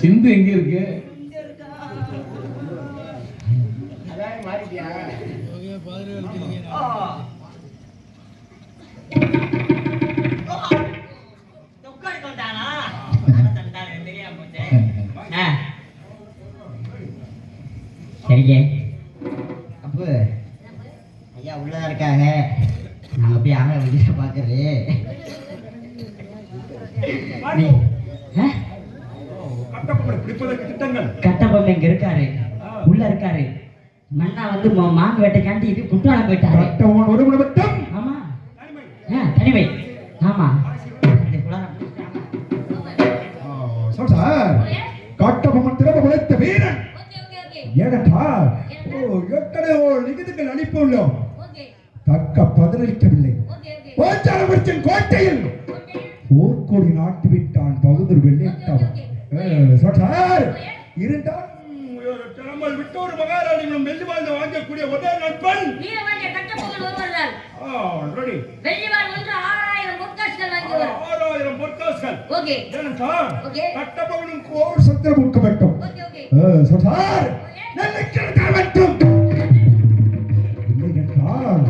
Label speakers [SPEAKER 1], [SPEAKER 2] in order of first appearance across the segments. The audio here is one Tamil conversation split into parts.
[SPEAKER 1] சிந்து எங்க இருக்கு?
[SPEAKER 2] சரிங்க அப்போ ஐயா உள்ளதான் இருக்காங்க. நாங்க போய் ஆளை வண்டியை பாக்குறது. கட்டபொம்மை இங்க இருக்காரு, உள்ள இருக்காரு. மன்னா வந்து மாங்கு வேட்டைக்காண்டி இது குற்றாலம் போயிட்டாரு. ஆமா தனிமை. ஆமா
[SPEAKER 3] கட்டபொம்மன் திறமை உழைத்த வீரன். ஏனென்றால் நிகழ்ச்சிகள் அளிப்புள்ளோம் தக்க பதிலளிக்கவில்லை. கோட்டையில் போர்க்கோடி நாட்டு விட்டான் பகுதூர் வெள்ளையத்தவன் இருந்தால்
[SPEAKER 1] நம்மள் விட்டோரு மகாராணிகளும் வெள்ளி வாழ்ந்து வாங்கக்கூடிய ஒரே நண்பன்
[SPEAKER 4] வீரவாண்டிய கட்டபொம்மன் ஒருவர்தான்.
[SPEAKER 1] ரெடி
[SPEAKER 4] வெள்ளிவாள் ஒன்று 6000 பொற்காசுகள் வாங்கியவர்.
[SPEAKER 1] 6000 பொற்காசுகள்.
[SPEAKER 4] ஓகே
[SPEAKER 1] ஏனென்றால்
[SPEAKER 4] ஓகே
[SPEAKER 3] கட்டபொம்மனும் கோர் சத்திரம் உட்க வேண்டும்
[SPEAKER 4] ஓகே ஓகே
[SPEAKER 3] சொன்னார் நெல்லைக்கிழக்க வேண்டும் இல்லை என்றால்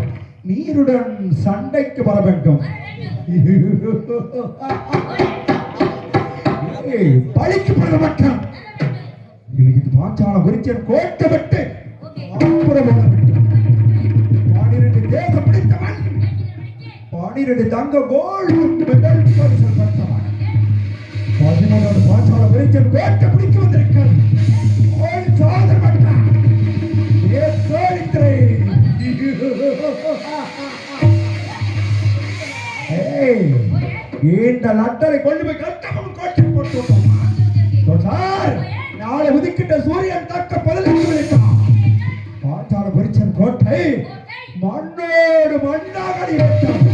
[SPEAKER 3] நீருடன் சண்டைக்கு வர வேண்டும் பழிக்கு பட மாட்டான் இது பாஞ்சால குறிச்சன் கோட்டை விட்டு அப்புறம் 12 தேசம் பிடித்தவன் 12 தங்க கோல்டு மெடல் பரிசு பெற்றவன் 13 பாஞ்சால குறிச்சன் கோட்டை பிடிக்க வந்திருக்கான் சாதனை பண்ணான் இந்த லட்டரை கொண்டு போய் கட்டபொம்மன் கோட்டை போட்டு சொன்னார் நாளை உதிக்கிட்ட சூரியன் தக்க பதிலுக்கு விட்டான் பாஞ்சால குறிச்சன் கோட்டை மண்ணோடு மண்ணாக அடிவிட்டான்